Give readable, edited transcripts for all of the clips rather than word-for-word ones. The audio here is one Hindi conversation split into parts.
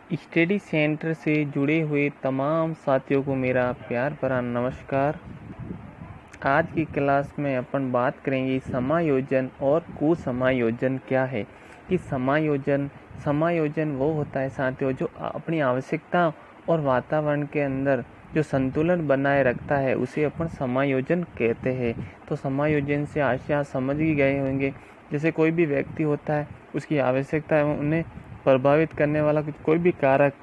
स्टडी सेंटर से जुड़े हुए तमाम साथियों को मेरा प्यार भरा नमस्कार। आज की क्लास में अपन बात करेंगे समायोजन और कुसमायोजन क्या है। कि समायोजन वो होता है साथियों जो अपनी आवश्यकता और वातावरण के अंदर जो संतुलन बनाए रखता है उसे अपन समायोजन कहते हैं। तो समायोजन से आशा समझ ही गए होंगे। जैसे कोई भी व्यक्ति होता है, उसकी आवश्यकता है उन्हें प्रभावित करने वाला कोई भी कारक,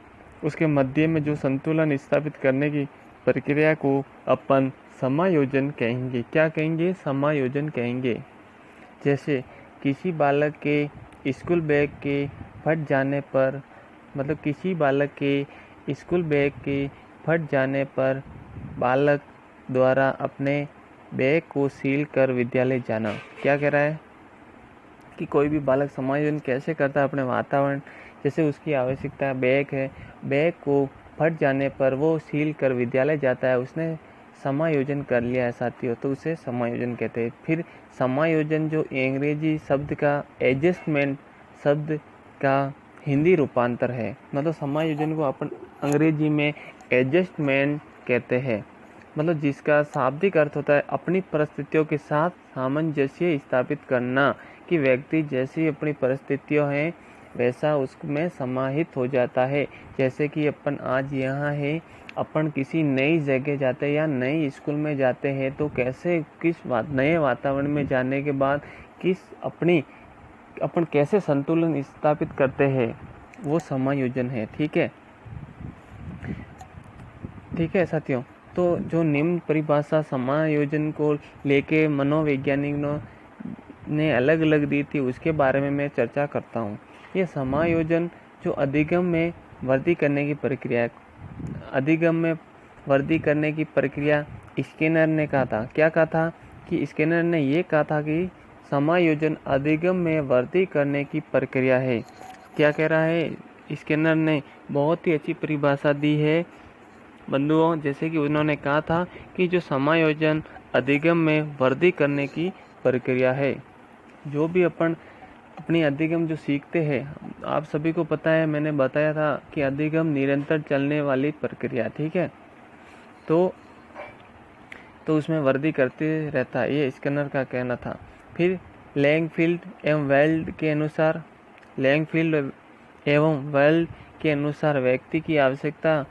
उसके मध्य में जो संतुलन स्थापित करने की प्रक्रिया को अपन समायोजन कहेंगे। क्या कहेंगे? समायोजन कहेंगे। जैसे किसी बालक के स्कूल बैग के फट जाने पर, किसी बालक के स्कूल बैग के फट जाने पर बालक द्वारा अपने बैग को सील कर विद्यालय जाना। क्या कह रहा है कि कोई भी बालक समायोजन कैसे करता है अपने वातावरण। जैसे उसकी आवश्यकता बैग है, बैग को फट जाने पर वो सील कर विद्यालय जाता है, उसने समायोजन कर लिया है साथियों, तो उसे समायोजन कहते हैं। फिर समायोजन जो अंग्रेजी शब्द का एडजस्टमेंट शब्द का हिंदी रूपांतर है। समायोजन को अपन अंग्रेजी में एडजस्टमेंट कहते हैं। जिसका शाब्दिक अर्थ होता है अपनी परिस्थितियों के साथ सामंजस्य स्थापित करना। कि व्यक्ति जैसी अपनी परिस्थितियां हैं वैसा उसमें समाहित हो जाता है। जैसे कि अपन आज यहाँ है, अपन किसी नई जगह जाते हैं या नई स्कूल में जाते हैं तो कैसे नए वातावरण में जाने के बाद अपन कैसे संतुलन स्थापित करते हैं, वो समायोजन है। ठीक है साथियों। तो जो निम्न परिभाषा समायोजन को लेके मनोवैज्ञानिकों ने अलग अलग दी थी उसके बारे में मैं चर्चा करता हूँ। ये समायोजन जो अधिगम में वृद्धि करने की प्रक्रिया स्किनर ने कहा था। क्या कहा था? कि स्किनर ने ये कहा था कि समायोजन अधिगम में वृद्धि करने की प्रक्रिया है। क्या कह रहा है स्किनर ने? बहुत ही अच्छी परिभाषा दी है बंधुओं। जैसे कि उन्होंने कहा था कि जो समायोजन अधिगम में वृद्धि करने की प्रक्रिया है। जो भी अपन अपनी अधिगम जो सीखते हैं, आप सभी को पता है, मैंने बताया था कि अधिगम निरंतर चलने वाली प्रक्रिया। ठीक है, तो उसमें वृद्धि करते रहता है, ये स्किनर का कहना था। फिर लैंगफील्ड एवं वेल्ड के अनुसार व्यक्ति की आवश्यकता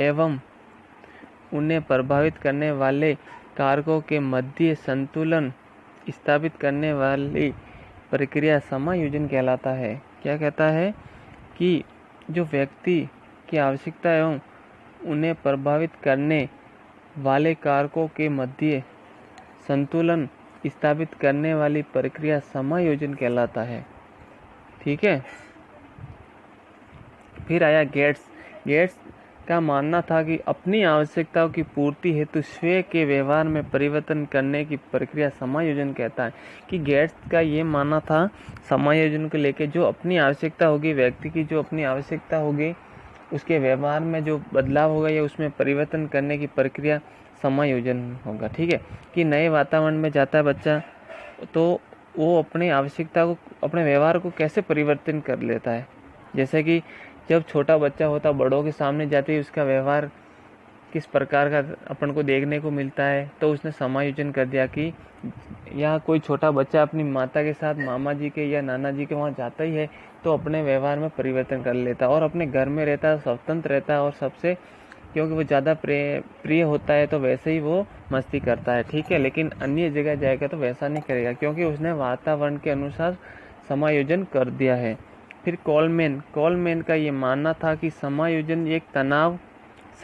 एवं उन्हें प्रभावित करने वाले कारकों के मध्य संतुलन स्थापित करने वाली प्रक्रिया समायोजन कहलाता है। क्या कहता है? कि जो व्यक्ति की आवश्यकता एवं उन्हें प्रभावित करने वाले कारकों के मध्य संतुलन स्थापित करने वाली प्रक्रिया समायोजन कहलाता है। ठीक है। फिर आया गेट्स का मानना था कि अपनी आवश्यकताओं की पूर्ति हेतु स्वयं के व्यवहार में परिवर्तन करने की प्रक्रिया समायोजन कहता है। कि गेट्स का ये मानना था समायोजन को लेके, जो अपनी आवश्यकता होगी, व्यक्ति की जो अपनी आवश्यकता होगी उसके व्यवहार में जो बदलाव होगा या उसमें परिवर्तन करने की प्रक्रिया समायोजन होगा। ठीक है। कि नए वातावरण में जाता है बच्चा तो वो अपनी आवश्यकता को, अपने व्यवहार को कैसे परिवर्तन कर लेता है। जैसे कि जब छोटा बच्चा होता बड़ों के सामने जाते ही उसका व्यवहार किस प्रकार का अपन को देखने को मिलता है, तो उसने समायोजन कर दिया कि या कोई छोटा बच्चा अपनी माता के साथ मामा जी के या नाना जी के वहाँ जाता ही है तो अपने व्यवहार में परिवर्तन कर लेता है और अपने घर में रहता है, स्वतंत्र रहता है और सबसे, क्योंकि वो ज़्यादा प्रिय होता है तो वैसे ही वो मस्ती करता है। ठीक है। लेकिन अन्य जगह जाएगा तो वैसा नहीं करेगा क्योंकि उसने वातावरण के अनुसार समायोजन कर दिया है। फिर कॉलमैन का ये मानना था कि समायोजन एक तनाव,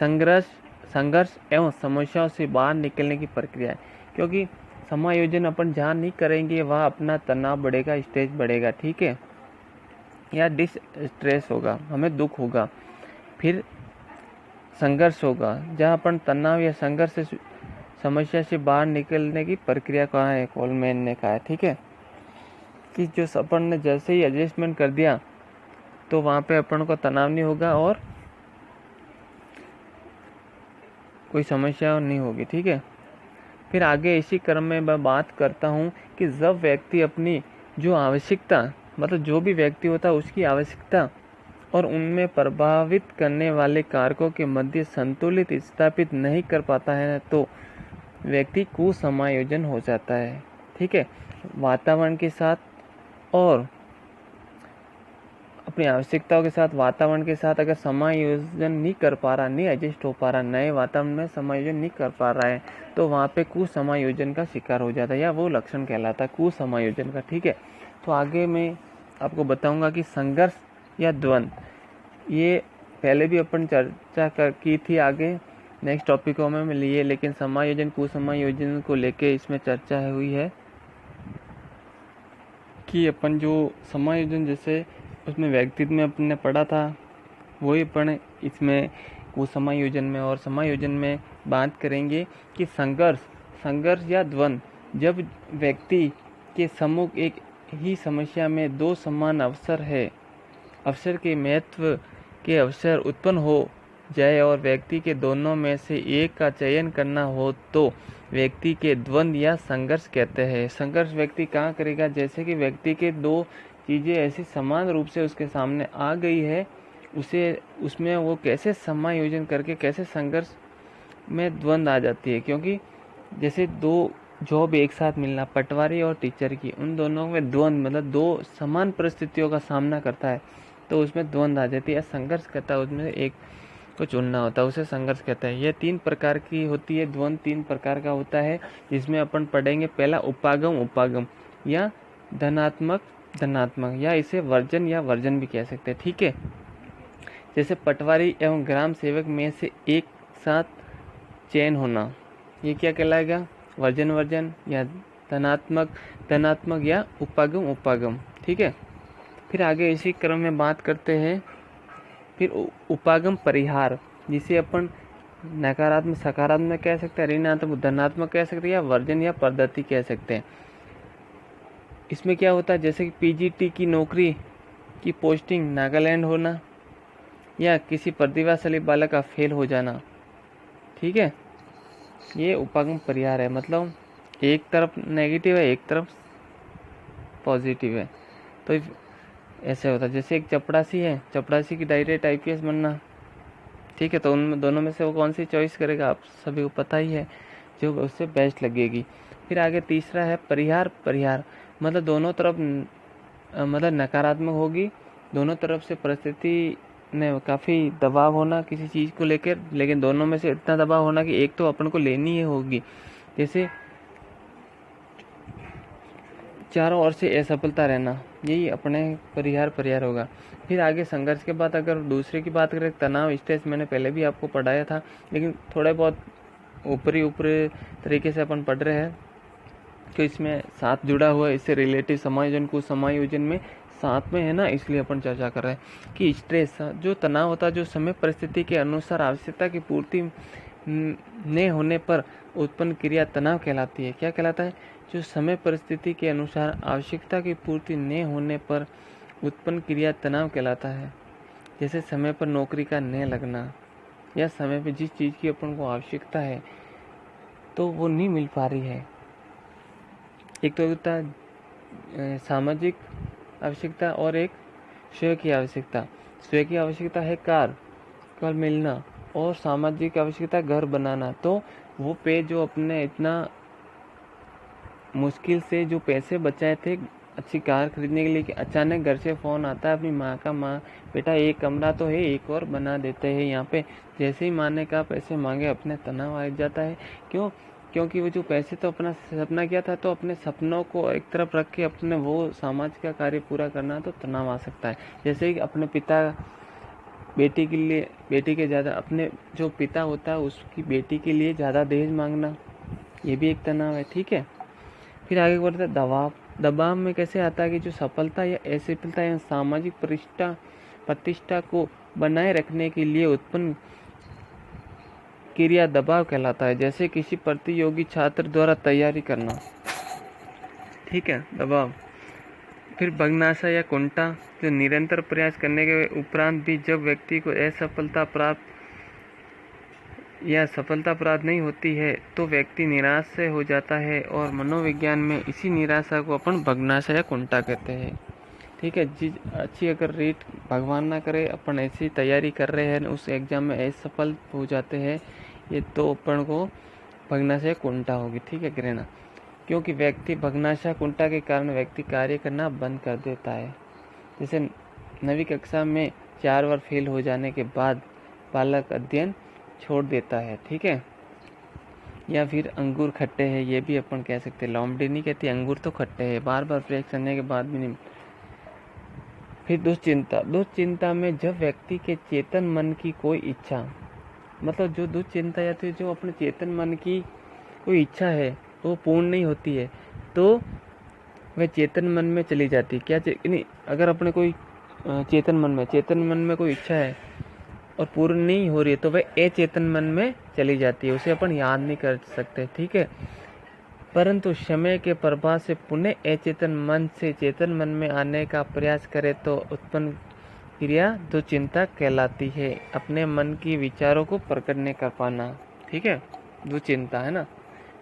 संघर्ष एवं समस्याओं से बाहर निकलने की प्रक्रिया है। क्योंकि समायोजन अपन जहाँ नहीं करेंगे वहाँ अपना तनाव बढ़ेगा, स्ट्रेस बढ़ेगा। ठीक है, या डिस्ट्रेस होगा, हमें दुख होगा। फिर संघर्ष होगा, जहाँ अपन तनाव या संघर्ष से, समस्या से बाहर निकलने की प्रक्रिया कहा है, कॉलमैन ने कहा है। ठीक है। कि जो अपन ने जैसे ही एडजस्टमेंट कर दिया तो वहाँ पे अपन को तनाव नहीं होगा और कोई समस्या नहीं होगी। ठीक है। फिर आगे इसी क्रम में मैं बात करता हूँ कि जब व्यक्ति अपनी जो आवश्यकता, जो भी व्यक्ति होता है उसकी आवश्यकता और उनमें प्रभावित करने वाले कारकों के मध्य संतुलित स्थापित नहीं कर पाता है तो व्यक्ति कुसमायोजन हो जाता है। ठीक है, वातावरण के साथ और अपनी आवश्यकताओं के साथ वातावरण के साथ अगर समायोजन नहीं कर पा रहा, नहीं एडजस्ट हो पा रहा, नए वातावरण में समायोजन नहीं कर पा रहा है तो वहाँ पे कुसमायोजन का शिकार हो जाता है, या वो लक्षण कहलाता है कुसमायोजन का। ठीक है, तो आगे मैं आपको बताऊंगा कि संघर्ष या द्वंद, ये पहले भी अपन चर्चा की थी आगे नेक्स्ट टॉपिकों में लिए, लेकिन समायोजन कुसमायोजन को लेके इसमें चर्चा हुई है कि अपन जो समायोजन जैसे उसमें व्यक्तित्व में अपने पढ़ा था वही अपन इसमें कुसमायोजन में और समायोजन में बात करेंगे कि संघर्ष या द्वंद, जब व्यक्ति के सम्मुख एक ही समस्या में दो समान अवसर के महत्व के अवसर उत्पन्न हो जाए और व्यक्ति के दोनों में से एक का चयन करना हो तो व्यक्ति के द्वंद या संघर्ष कहते हैं। संघर्ष व्यक्ति कहाँ करेगा, जैसे कि व्यक्ति के दो चीज़ें ऐसी समान रूप से उसके सामने आ गई है, उसमें वो कैसे समायोजन करके कैसे संघर्ष में द्वंद आ जाती है। क्योंकि जैसे दो जॉब एक साथ मिलना, पटवारी और टीचर की, उन दोनों में द्वंद मतलब दो समान परिस्थितियों का सामना करता है तो उसमें द्वंद आ जाती है, संघर्ष करता है, उसमें एक को चुनना होता है, उसे संघर्ष कहता है। यह 3 प्रकार की होती है, द्वंद 3 प्रकार का होता है, जिसमें अपन पढ़ेंगे पहला उपागम या धनात्मक या इसे वर्जन या वर्जन भी कह सकते हैं। ठीक है, जैसे पटवारी एवं ग्राम सेवक में से एक साथ चयन होना, ये क्या कहलाएगा, वर्जन या धनात्मक या उपागम। ठीक है, फिर आगे इसी क्रम में बात करते हैं फिर उपागम परिहार, जिसे अपन नकारात्मक सकारात्मक कह सकते हैं, ऋणात्मक धनात्मक कह सकते हैं, या वर्जन या पद्धति कह सकते हैं। इसमें क्या होता है, जैसे कि पीजीटी की नौकरी की पोस्टिंग नागालैंड होना या किसी प्रतिभाशाली बालक का फेल हो जाना। ठीक है, ये उपागम परिहार है, मतलब एक तरफ नेगेटिव है एक तरफ पॉजिटिव है, तो ऐसे होता है। जैसे एक चपड़ासी की डायरेक्ट आईपीएस बनना। ठीक है, तो उन दोनों में से वो कौन सी चॉइस करेगा, आप सभी को पता ही है, जो उससे बेस्ट लगेगी। फिर आगे तीसरा है परिहार, मतलब दोनों तरफ मतलब नकारात्मक होगी, दोनों तरफ से परिस्थिति में काफ़ी दबाव होना किसी चीज़ को लेकर, लेकिन दोनों में से इतना दबाव होना कि एक तो अपन को लेनी ही होगी। जैसे चारों ओर से असफलता रहना, यही अपने परिहार होगा। फिर आगे संघर्ष के बाद अगर दूसरे की बात करें, तनाव स्ट्रेस, मैंने पहले भी आपको पढ़ाया था, लेकिन थोड़े बहुत ऊपरी तरीके से अपन पढ़ रहे हैं, तो इसमें साथ जुड़ा हुआ, इससे रिलेटिव समायोजन को समायोजन में साथ में है ना, इसलिए अपन चर्चा कर रहे हैं कि स्ट्रेस जो तनाव होता है, जो समय परिस्थिति के अनुसार आवश्यकता की पूर्ति न होने पर उत्पन्न क्रिया तनाव कहलाती है। क्या कहलाता है, जो समय परिस्थिति के अनुसार आवश्यकता की पूर्ति न होने पर उत्पन्न क्रिया तनाव कहलाता है। जैसे समय पर नौकरी का न लगना, या समय पर जिस चीज़ की अपन को आवश्यकता है तो वो नहीं मिल पा रही है। एक तो होता है सामाजिक आवश्यकता और एक स्वयं की आवश्यकता। स्वयं की आवश्यकता है कार मिलना, और सामाजिक आवश्यकता घर बनाना। तो वो पे जो अपने इतना मुश्किल से जो पैसे बचाए थे अच्छी कार खरीदने के लिए, कि अचानक घर से फ़ोन आता है अपनी माँ बेटा एक कमरा तो है, एक और बना देते हैं यहाँ पे। जैसे ही माँ ने कहा पैसे मांगे, अपने तनाव आ जाता है। क्योंकि वो जो पैसे तो अपना सपना किया था, तो अपने सपनों को एक तरफ रख के अपने वो समाज का कार्य पूरा करना, तो तनाव आ सकता है। जैसे कि अपने पिता बेटी के ज़्यादा, अपने जो पिता होता है उसकी बेटी के लिए ज़्यादा दहेज मांगना, ये भी एक तनाव है। ठीक है, फिर आगे बढ़ते हैं दबाव में कैसे आता है कि जो सफलता या असफलता या सामाजिक प्रतिष्ठा को बनाए रखने के लिए उत्पन्न क्रिया दबाव कहलाता है। जैसे किसी प्रतियोगी छात्र द्वारा तैयारी करना। ठीक है, दबाव। फिर बगनासा या कुंठा, जो निरंतर प्रयास करने के उपरांत भी जब व्यक्ति को सफलता प्राप्त नहीं होती है तो व्यक्ति निराश से हो जाता है, और मनोविज्ञान में इसी निराशा को अपन बगनासा या कुंठा कहते हैं। ठीक है। जिस अच्छी अगर रीट भगवान ना करे अपन ऐसी तैयारी कर रहे हैं उस एग्ज़ाम में असफल हो जाते हैं ये, तो अपन को भग्नाशय कुंठा होगी। ठीक है घृणा, क्योंकि व्यक्ति भग्नाशय कुंठा के कारण व्यक्ति कार्य करना बंद कर देता है। जैसे 9वीं कक्षा में 4 बार फेल हो जाने के बाद बालक अध्ययन छोड़ देता है। ठीक है, या फिर अंगूर खट्टे हैं, ये भी अपन कह सकते हैं। लोमड़ी नहीं कहती, अंगूर तो खट्टे हैं, बार बार प्रयास करने के बाद भी नहीं। फिर दुश्चिंता, दुश्चिंता में जब व्यक्ति के चेतन मन की कोई इच्छा, मतलब जो दुश्चिंता आती है, जो अपने चेतन मन की कोई इच्छा है वो पूर्ण नहीं होती है, तो वह चेतन मन में चली जाती है। क्या नहीं, अगर अपने कोई चेतन मन में कोई इच्छा है और पूर्ण नहीं हो रही है तो वह अचेतन मन में चली जाती है, उसे अपन याद नहीं कर सकते। ठीक है, परंतु समय के प्रभाव से पुनः अचेतन मन से चेतन मन में आने का प्रयास करे तो उत्पन्न क्रिया दुश्चिंता कहलाती है। अपने मन की विचारों को प्रकट नहीं कर पाना, ठीक है, दुश्चिंता है ना।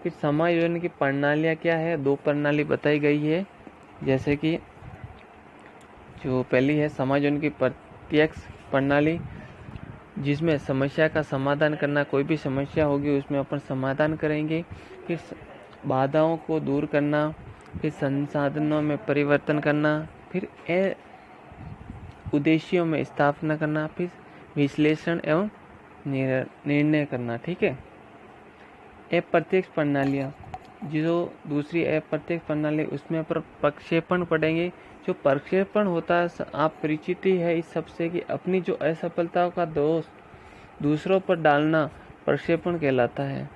फिर समायोजन की प्रणालियाँ क्या है, 2 प्रणाली बताई गई है। जैसे कि जो पहली है समायोजन की प्रत्यक्ष प्रणाली, जिसमें समस्या का समाधान करना, कोई भी समस्या होगी उसमें अपन समाधान करेंगे। फिर बाधाओं को दूर करना, फिर संसाधनों में परिवर्तन करना, फिर उद्देश्यों में स्थापना करना, फिर विश्लेषण एवं निर्णय करना। ठीक है। अप्रत्यक्ष प्रणालियाँ, जो दूसरी अप्रत्यक्ष प्रणाली उसमें पर प्रक्षेपण पढ़ेंगे। जो प्रक्षेपण होता है आप परिचित ही है इस सबसे कि अपनी जो असफलताओं का दोष दूसरों पर डालना प्रक्षेपण कहलाता है।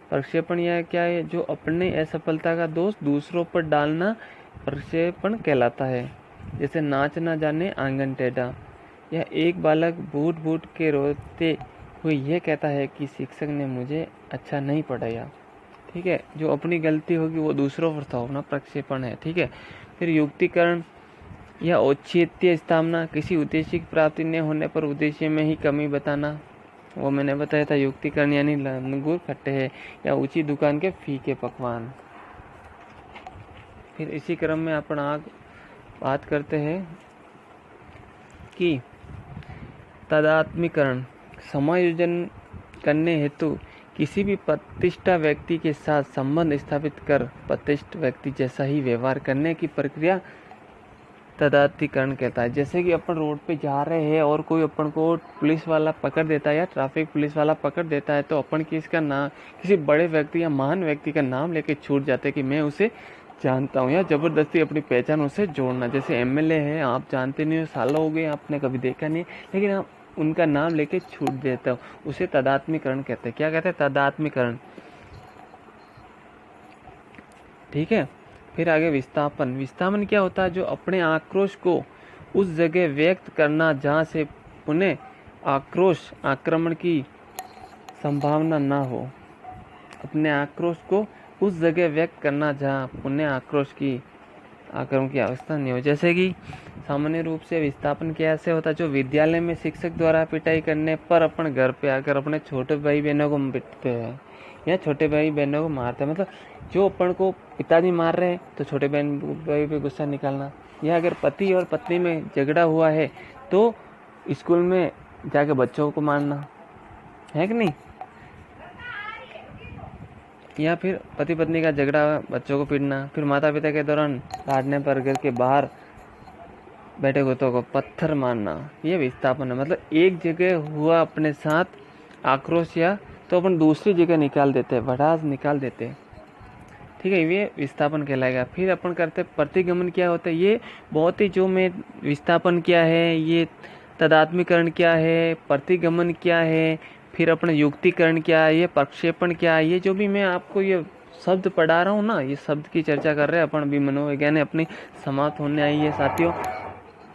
प्रक्षेपण यह क्या है, जो अपने असफलता का दोष दूसरों पर डालना प्रक्षेपण कहलाता है। जैसे नाच ना जाने आंगन टेढ़ा, यह एक बालक बूट बूट के रोते हुए यह कहता है कि शिक्षक ने मुझे अच्छा नहीं पढ़ाया। ठीक है, जो अपनी गलती होगी वो दूसरों पर थोपना प्रक्षेपण है। ठीक है। फिर युक्तिकरण या औचित्य स्थापना, किसी उद्देश्य की प्राप्ति न होने पर उद्देश्य में ही कमी बताना, वो मैंने बताया था। युक्तिकरण यानी अंगूर खट्टे है या ऊंची दुकान के फीके पकवान। फिर इसी क्रम में अपन आगे बात करते हैं कि तदात्मीकरण, समायोजन करने हेतु किसी भी प्रतिष्ठा व्यक्ति के साथ संबंध स्थापित कर प्रतिष्ठित व्यक्ति जैसा ही व्यवहार करने की प्रक्रिया तदात्मीकरण कहता है। जैसे कि अपन रोड पे जा रहे हैं और कोई अपन को पुलिस वाला पकड़ देता है या ट्रैफिक पुलिस वाला पकड़ देता है, तो अपन किसका नाम, किसी बड़े व्यक्ति या महान व्यक्ति का नाम लेके छूट जाते हैं कि मैं उसे जानता हूँ, या जबरदस्ती अपनी पहचान उसे जोड़ना। जैसे एमएलए है, आप जानते नहीं हो, सालों हो गए आपने कभी देखा नहीं, लेकिन आप उनका नाम लेके छूट देते हो, उसे तदात्मीकरण कहते हैं। क्या कहते हैं, तदात्मीकरण। ठीक है। फिर आगे विस्थापन। विस्थापन क्या होता है, जो अपने आक्रोश को उस जगह व्यक्त करना जहाँ से पुनः आक्रोश आक्रमण की संभावना ना हो। अपने आक्रोश को उस जगह व्यक्त करना जहाँ पुनः आक्रोश की आक्रमण की अवस्था नहीं हो। जैसे कि सामान्य रूप से विस्थापन कैसे होता है, जो विद्यालय में शिक्षक द्वारा पिटाई करने पर अपन घर पे आकर अपने छोटे भाई बहनों को पिटते हैं या छोटे भाई बहनों को मारते हैं। मतलब जो अपन को पिताजी मार रहे हैं तो छोटे बहन भाई पे गुस्सा निकालना, या अगर पति और पत्नी में झगड़ा हुआ है तो स्कूल में जाके बच्चों को मारना, है कि नहीं। या फिर पति पत्नी का झगड़ा, बच्चों को पीटना। फिर माता पिता के दौरान डांटने पर घर के बाहर बैठे कुत्तों को पत्थर मारना, ये विस्थापन है। मतलब एक जगह हुआ अपने साथ आक्रोश या तो अपन दूसरी जगह निकाल देते हैं, भड़ास निकाल देते हैं। ठीक है, ये विस्थापन कहलाएगा। फिर अपन करते प्रतिगमन। क्या होता है, ये बहुत ही, जो मैं विस्थापन क्या है, ये तदात्मीकरण क्या है, प्रतिगमन क्या है, फिर अपना युक्तिकरण क्या है, ये प्रक्षेपण क्या है, ये जो भी मैं आपको ये शब्द पढ़ा रहा हूँ ना, ये शब्द की चर्चा कर रहे हैं अपन। अभी मनोविज्ञान अपनी समाप्त होने आई है साथियों।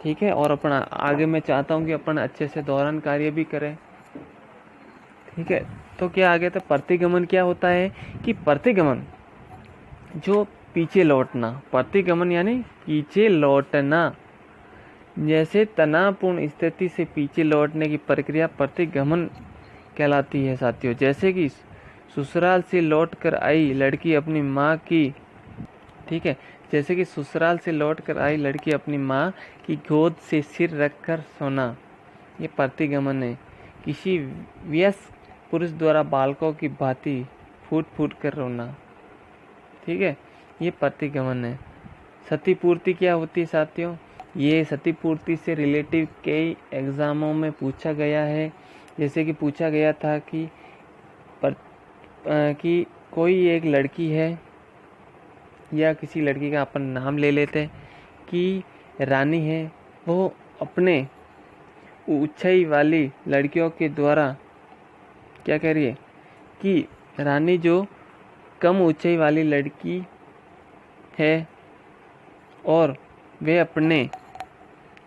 ठीक है, और अपन आगे मैं चाहता हूँ कि अपन अच्छे से दोहरान कार्य भी करें। ठीक है, तो क्या आगे तो प्रतिगमन क्या होता है कि प्रतिगमन जो पीछे लौटना, प्रतिगमन यानी पीछे लौटना। जैसे तनावपूर्ण स्थिति से पीछे लौटने की प्रक्रिया प्रतिगमन कहलाती है साथियों। जैसे कि ससुराल से लौट कर आई लड़की अपनी माँ की, ठीक है, जैसे कि ससुराल से लौट कर आई लड़की अपनी माँ की गोद से सिर रखकर सोना, ये प्रतिगमन है। किसी वयस्क पुरुष द्वारा बालकों की भांति फूट फूट कर रोना, ठीक है, ये प्रतिगमन है। सती पूर्ति क्या होती है साथियों? ये सती पूर्ति से रिलेटिव कई एग्जामों में पूछा गया है। जैसे कि पूछा गया था कि कोई एक लड़की है या किसी लड़की का अपन नाम ले लेते हैं कि रानी है, वो अपने ऊंचाई वाली लड़कियों के द्वारा क्या कह रही है कि रानी जो कम ऊंचाई वाली लड़की है और वे अपने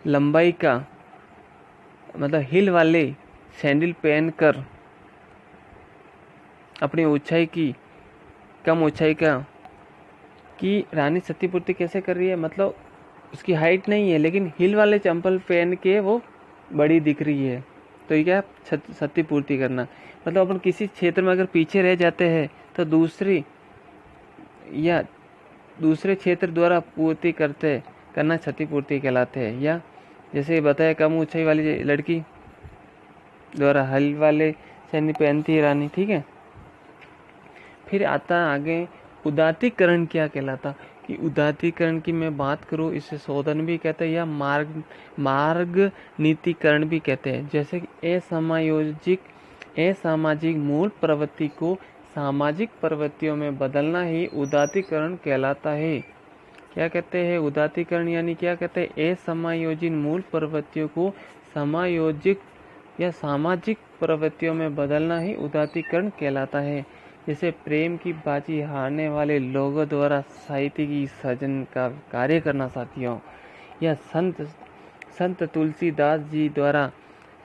लंबाई का मतलब हिल वाले सैंडल पहनकर अपनी ऊंचाई की कम ऊंचाई का कि रानी सती पूर्ति कैसे कर रही है, मतलब उसकी हाइट नहीं है लेकिन हिल वाले चंपल पहन के वो बड़ी दिख रही है, तो ये क्या सती पूर्ति करना। मतलब अपन किसी क्षेत्र में अगर पीछे रह जाते हैं तो दूसरे क्षेत्र द्वारा पूर्ति करना क्षतिपूर्ति कहलाते हैं। या जैसे बताया कम ऊंचाई वाली लड़की द्वारा हल वाले सैनी पहनती है रानी, ठीक है। फिर आता आगे उदात्तीकरण क्या कहलाता, कि उदात्तीकरण की मैं बात करूँ, इसे शोधन भी कहते हैं या मार्ग नीतिकरण भी कहते हैं। जैसे कि असामाजिक मूल प्रवृत्ति को सामाजिक प्रवृत्तियों में बदलना ही उदात्तीकरण कहलाता है। क्या कहते हैं उदात्तीकरण, यानी क्या कहते हैं असमायोजित मूल प्रवृत्तियों को समायोजित या सामाजिक प्रवृत्तियों में बदलना ही उदात्तीकरण कहलाता है। जैसे प्रेम की बाजी हारने वाले लोगों द्वारा साहित्य की सृजन का कार्य करना साथियों, या संत तुलसीदास जी द्वारा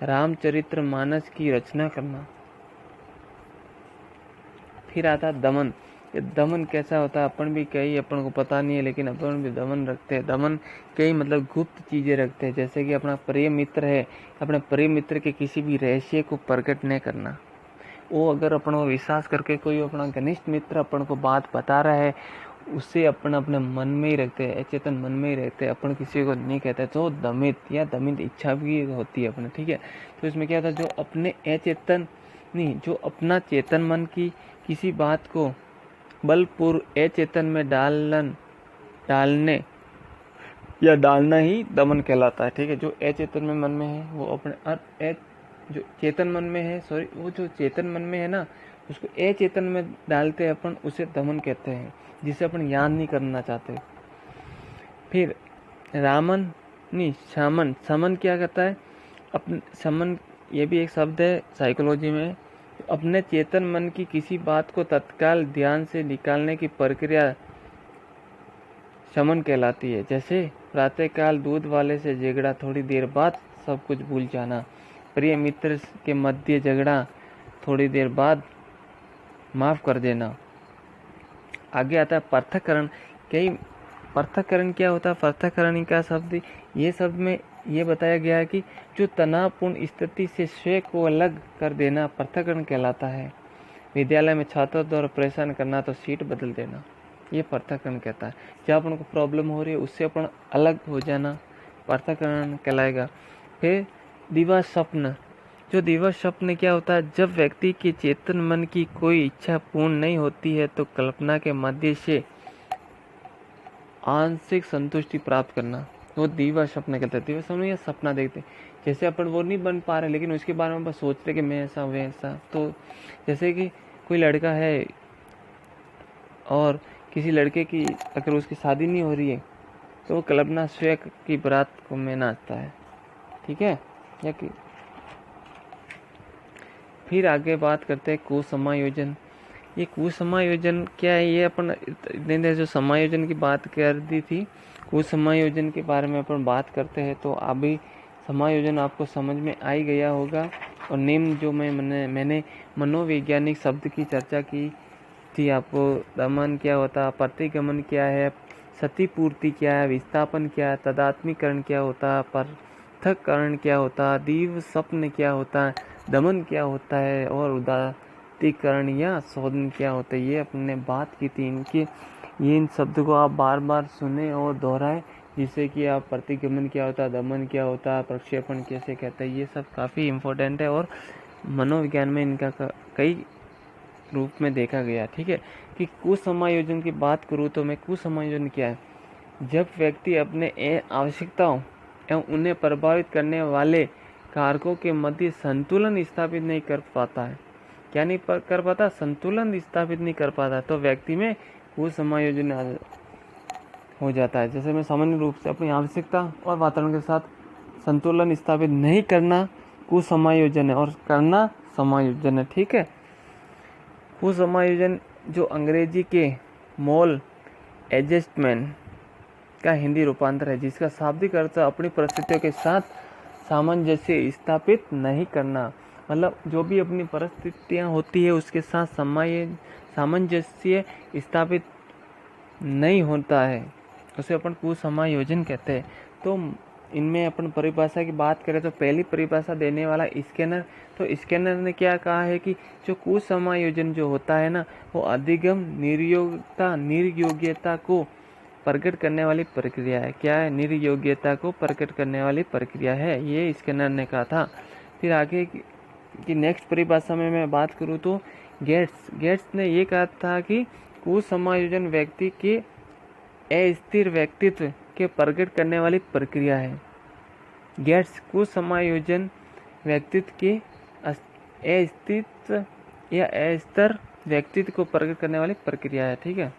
रामचरितमानस की रचना करना। फिर आता दमन। ये दमन कैसा होता है अपन को पता नहीं है, लेकिन अपन भी दमन रखते हैं। दमन कई मतलब गुप्त चीजें रखते हैं। जैसे कि अपना प्रिय मित्र है, अपने प्रिय मित्र के किसी भी रहस्य को प्रकट नहीं करना। वो अगर अपन को विश्वास करके कोई अपना घनिष्ठ मित्र अपन को बात बता रहा है, उसे अपन अपने मन में ही रखते हैं, अचेतन मन में ही रहते हैं, अपन किसी को नहीं कहते। तो दमित या दमित इच्छा भी होती है अपने, ठीक है। तो इसमें क्या होता है, जो अपने अचेतन नहीं, जो अपना चेतन मन की किसी बात को बलपूर्वक अचेतन में डालने या डालना ही दमन कहलाता है, ठीक है। जो अचेतन में मन में है वो अपने जो चेतन मन में है, वो जो चेतन मन में है ना, उसको अचेतन में डालते हैं अपन, उसे दमन कहते हैं, जिसे अपन याद नहीं करना चाहते। फिर समन क्या कहता है, अपने समन ये भी एक शब्द है साइकोलॉजी में। अपने चेतन मन की किसी बात को तत्काल ध्यान से निकालने की प्रक्रिया शमन कहलाती है। जैसे प्रातःकाल दूध वाले से झगड़ा, थोड़ी देर बाद सब कुछ भूल जाना। प्रिय मित्र के मध्य झगड़ा, थोड़ी देर बाद माफ कर देना। आगे आता है पृथक्करण। पृथक्करण क्या होता है, पृथक्करण का शब्द, ये शब्द में ये बताया गया है कि जो तनावपूर्ण स्थिति से स्वयं को अलग कर देना पृथक्करण कहलाता है। विद्यालय में छात्रों द्वारा परेशान करना तो सीट बदल देना, ये पृथक्करण कहता है। जब अपन को प्रॉब्लम हो रही है उससे अपन अलग हो जाना पृथक्करण कहलाएगा। फिर दिवा स्वप्न। जो दिवा स्वप्न क्या होता है, जब व्यक्ति के चेतन मन की कोई इच्छा पूर्ण नहीं होती है तो कल्पना के मध्य से आंशिक संतुष्टि प्राप्त करना, वो दिवा स्वप्न कहते हैं। दिवा स्वप्न या सपना देखते, जैसे अपन वो नहीं बन पा रहे लेकिन उसके बारे में बस सोचते कि मैं ऐसा वैसा। तो जैसे कि कोई लड़का है और किसी लड़के की अगर उसकी शादी नहीं हो रही है तो वो कल्पना स्वयं की बारात को में नाचता है, ठीक है। या कि फिर आगे बात करते हैं कुसमायोजन। ये कुसमायोजन क्या है, ये अपन इतने देर जो समायोजन की बात कर दी थी, कुसमायोजन के बारे में अपन बात करते हैं। तो अभी समायोजन आपको समझ में आ ही गया होगा। और निम्न जो मैंने मनोवैज्ञानिक शब्द की चर्चा की थी, आपको दमन क्या होता, प्रतिगमन क्या है, क्षतिपूर्ति क्या है, विस्थापन क्या है, तदात्मीकरण क्या होता, पृथक्करण क्या होता, दिव्य स्वप्न क्या होता, दमन क्या होता है और उदात्तीकरण या शोधन क्या होता है, ये अपने बात की थी। ये इन शब्द को आप बार बार सुने और दोहराएं, जिससे कि आप प्रतिगमन क्या होता है, दमन क्या होता है, प्रक्षेपण कैसे कहते हैं, ये सब काफ़ी इम्पोर्टेंट है और मनोविज्ञान में इनका कई रूप में देखा गया। ठीक है, कि कुसमायोजन की बात करूँ तो मैं कुसमायोजन क्या है, जब व्यक्ति अपने आवश्यकताओं एवं उन्हें प्रभावित करने वाले कारकों के मध्य संतुलन स्थापित नहीं कर पाता है। क्या नहीं कर पाता? संतुलन स्थापित नहीं कर पाता, तो व्यक्ति में कुसमायोजन हो जाता है। जैसे मैं सामान्य रूप से अपनी आवश्यकता और वातावरण के साथ संतुलन स्थापित नहीं करना कुसमायोजन है और करना समायोजन है। ठीक है, कुसमायोजन जो अंग्रेजी के मोल एडजस्टमेंट का हिंदी रूपांतर है, जिसका शाब्दिक अर्थ अपनी परिस्थितियों के साथ सामंजस्य स्थापित नहीं करना। मतलब जो भी अपनी परिस्थितियाँ होती है उसके साथ सामंजस्य स्थापित नहीं होता है, उसे अपन कुसमायोजन कहते हैं। तो इनमें अपन परिभाषा की बात करें तो पहली परिभाषा देने वाला स्किनर। तो स्किनर ने क्या कहा है कि जो कुसमायोजन जो होता है ना, वो अधिगम निर्योग्यता को प्रकट करने वाली प्रक्रिया है। क्या है? निर्योग्यता को प्रकट करने वाली प्रक्रिया है, ये स्किनर ने कहा था। फिर आगे की नेक्स्ट परिभाषा में मैं बात करूँ तो गेट्स ने ये कहा था कि कुसमायोजन व्यक्ति के अस्थिर व्यक्तित्व के प्रकट करने वाली प्रक्रिया है। गेट्स कुसमायोजन व्यक्तित्व के अस्तित्व या अस्थिर व्यक्तित्व को प्रकट करने वाली प्रक्रिया है। ठीक है,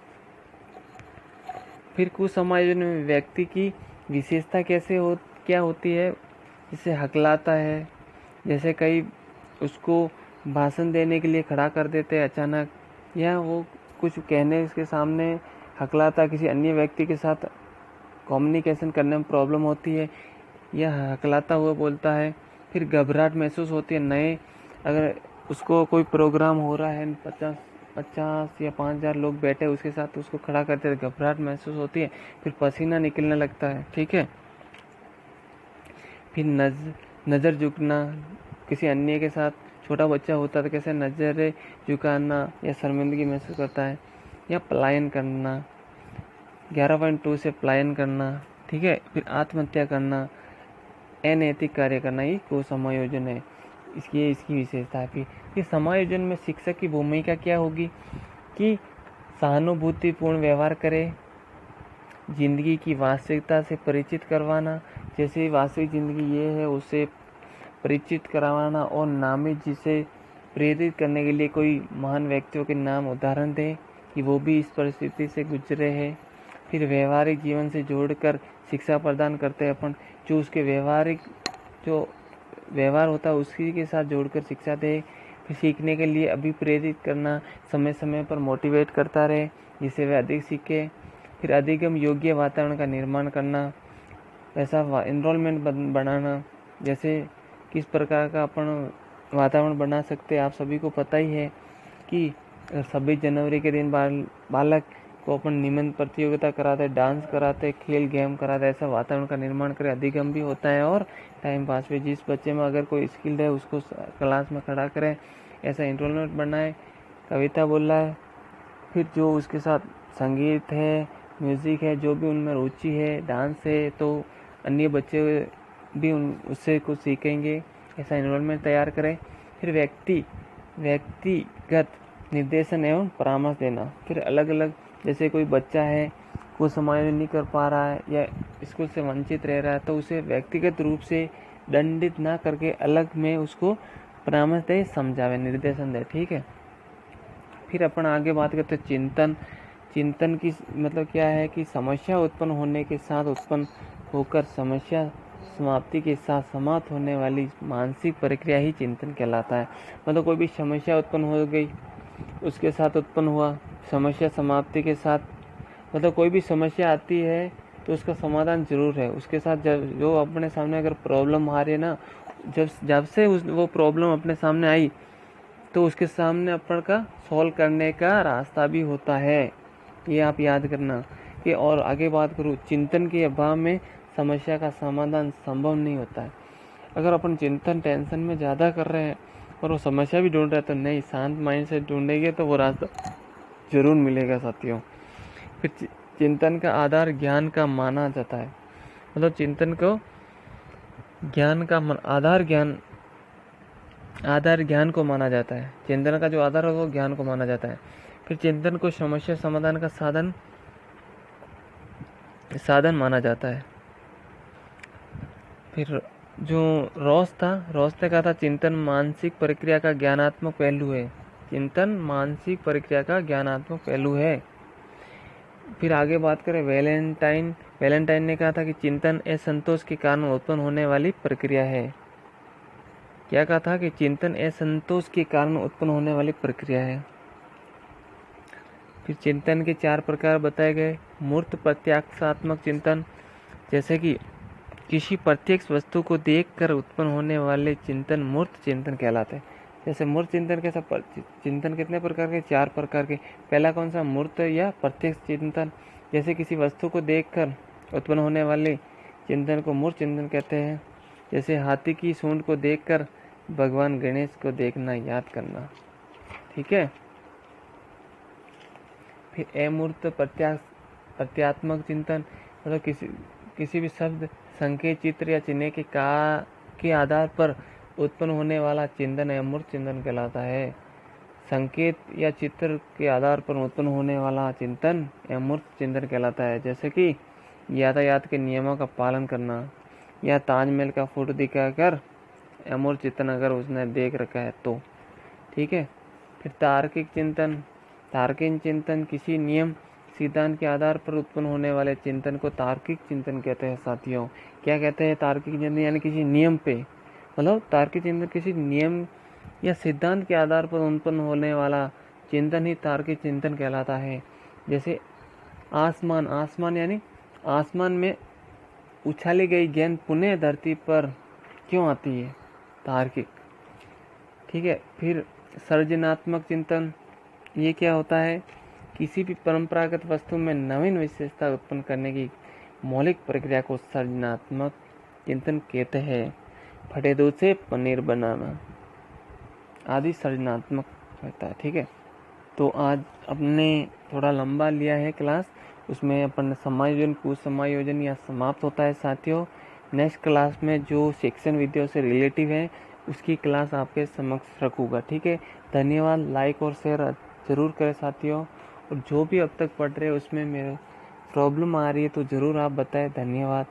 फिर कुसमायोजन में व्यक्ति की विशेषता क्या होती है, जिसे हकलाता है। जैसे कई उसको भाषण देने के लिए खड़ा कर देते हैं अचानक, या वो कुछ कहने उसके सामने हकलाता, किसी अन्य व्यक्ति के साथ कम्युनिकेशन करने में प्रॉब्लम होती है, यह हकलाता हुआ बोलता है। फिर घबराहट महसूस होती है, अगर उसको कोई प्रोग्राम हो रहा है, 50 या 5,000 लोग बैठे उसके साथ उसको खड़ा करते हैं, घबराहट महसूस होती है, फिर पसीना निकलने लगता है। ठीक है, फिर नज़र झुकना, किसी अन्य के साथ छोटा बच्चा होता है तो कैसे नज़र झुकाना या शर्मिंदगी महसूस करता है, या पलायन करना, 11.2 से पलायन करना। ठीक है, फिर आत्महत्या करना, अनैतिक कार्य करना, ये कुसमायोजन है। इसकी विशेषता है। फिर समायोजन में शिक्षक की भूमिका क्या होगी कि सहानुभूतिपूर्ण व्यवहार करे, जिंदगी की वास्तविकता से परिचित करवाना, जैसे वास्तविक जिंदगी ये है उसे परिचित करवाना, और नामी जिसे प्रेरित करने के लिए कोई महान व्यक्तियों के नाम उदाहरण दे कि वो भी इस परिस्थिति से गुजरे हैं। फिर व्यवहारिक जीवन से जोड़कर शिक्षा प्रदान करते हैं अपन, जो उसके जो व्यवहार होता है उसी के साथ जोड़कर शिक्षा दे। फिर सीखने के लिए अभिप्रेरित करना, समय समय पर मोटिवेट करता रहे जिससे वह अधिक सीखे। फिर अधिगम योग्य वातावरण का निर्माण करना, ऐसा एनरोलमेंट बनाना, जैसे किस प्रकार का अपन वातावरण बना सकते हैं। आप सभी को पता ही है कि 26 जनवरी के दिन बालक को अपन निबंध प्रतियोगिता कराते, डांस कराते, खेल गेम कराते, ऐसा वातावरण का निर्माण करें। अधिगम भी होता है और टाइम पास भी, जिस बच्चे में अगर कोई स्किल है उसको क्लास में खड़ा करें, ऐसा एनरोलमेंट बनाए। कविता बोल रहा है, फिर जो उसके साथ संगीत है, म्यूज़िक है, जो भी उनमें रुचि है, डांस है, तो अन्य बच्चे भी उससे कुछ सीखेंगे, ऐसा एनरोलमेंट तैयार करें। फिर व्यक्तिगत निर्देशन एवं परामर्श देना। फिर अलग अलग, जैसे कोई बच्चा है कुसमायोजन नहीं कर पा रहा है या स्कूल से वंचित रह रहा है, तो उसे व्यक्तिगत रूप से दंडित ना करके अलग में उसको परामर्श दे, समझावे, निर्देशन दे। ठीक है, फिर अपन आगे बात करते हैं चिंतन की मतलब क्या है कि समस्या उत्पन्न होने के साथ उत्पन्न होकर समस्या समाप्ति के साथ समाप्त होने वाली मानसिक प्रक्रिया ही चिंतन कहलाता है। मतलब कोई भी समस्या उत्पन्न हो गई, उसके साथ उत्पन्न हुआ समस्या समाप्ति के साथ, मतलब कोई भी समस्या आती है तो उसका समाधान जरूर है। उसके साथ जो अपने सामने अगर प्रॉब्लम आ रही है ना, जब से वो प्रॉब्लम अपने सामने आई तो उसके सामने अपन का सॉल्व करने का रास्ता भी होता है, ये आप याद करना। कि और आगे बात करूँ, चिंतन के अभाव में समस्या का समाधान संभव नहीं होता है। अगर अपन चिंतन टेंशन में ज़्यादा कर रहे हैं और वो समस्या भी ढूंढ रहे हैं, तो नहीं, शांत माइंड से ढूंढेंगे तो वो रास्ता जरूर मिलेगा साथियों। फिर चिंतन का आधार ज्ञान का माना जाता है, मतलब चिंतन को ज्ञान का आधार ज्ञान को माना जाता है। चिंतन का जो आधार है वो ज्ञान को माना जाता है। फिर चिंतन को समस्या समाधान का साधन माना जाता है। फिर जो रॉस ने कहा था चिंतन मानसिक प्रक्रिया का ज्ञानात्मक पहलू है। चिंतन मानसिक प्रक्रिया का ज्ञानात्मक पहलू है। फिर आगे बात करें वैलेंटाइन ने कहा था कि चिंतन असंतोष के कारण उत्पन्न होने वाली प्रक्रिया है। क्या कहा था कि चिंतन असंतोष के कारण उत्पन्न होने वाली प्रक्रिया है। फिर चिंतन के 4 प्रकार बताए गए। मूर्त प्रत्याक्षात्मक चिंतन, जैसे कि किसी प्रत्यक्ष वस्तु को देखकर उत्पन्न होने वाले चिंतन मूर्त चिंतन कहलाते हैं। जैसे मूर्त चिंतन कैसा, चिंतन कितने प्रकार के, 4 प्रकार के। पहला कौन सा, मूर्त या प्रत्यक्ष चिंतन, जैसे किसी वस्तु को देखकर उत्पन्न होने वाले चिंतन को मूर्त चिंतन कहते हैं। जैसे हाथी की सूंड को देखकर भगवान गणेश को देखना, याद करना, ठीक है। फिर अमूर्त प्रत्यात्मक चिंतन, मतलब किसी भी शब्द, संकेत, चित्र या चिन्ह के आधार पर उत्पन्न होने वाला चिंतन अमूर्त चिंतन कहलाता है। संकेत या चित्र के आधार पर उत्पन्न होने वाला चिंतन अमूर्त चिंतन कहलाता है। जैसे कि यातायात के नियमों का पालन करना या ताजमहल का फोटो दिखाकर अमूर्त चिंतन अगर उसने देख रखा है तो, ठीक है। फिर तार्किक चिंतन किसी नियम सिद्धांत के आधार पर उत्पन्न होने वाले चिंतन को तार्किक चिंतन कहते हैं साथियों। क्या कहते हैं, तार्किक चिंतन यानी किसी नियम पे, मतलब तार्किक चिंतन किसी नियम या सिद्धांत के आधार पर उत्पन्न होने वाला चिंतन ही तार्किक चिंतन कहलाता है। जैसे आसमान यानी आसमान में उछाली गई गेंद पुनः धरती पर क्यों आती है, तार्किक, ठीक है। फिर सृजनात्मक चिंतन, ये क्या होता है, किसी भी परंपरागत वस्तु में नवीन विशेषता उत्पन्न करने की मौलिक प्रक्रिया को सृजनात्मक चिंतन कहते हैं। फटे दूध से पनीर बनाना आदि सृजनात्मक होता है, ठीक है। तो आज अपने थोड़ा लंबा लिया है क्लास, उसमें अपन समायोजन, कुसमायोजन या समाप्त होता है साथियों। नेक्स्ट क्लास में जो सेक्शन विधियों से रिलेटिव है उसकी क्लास आपके समक्ष रखूँगा, ठीक है। धन्यवाद। लाइक और शेयर ज़रूर करें साथियों, और जो भी अब तक पढ़ रहे हैं उसमें मेरे प्रॉब्लम आ रही है तो ज़रूर आप बताएं। धन्यवाद।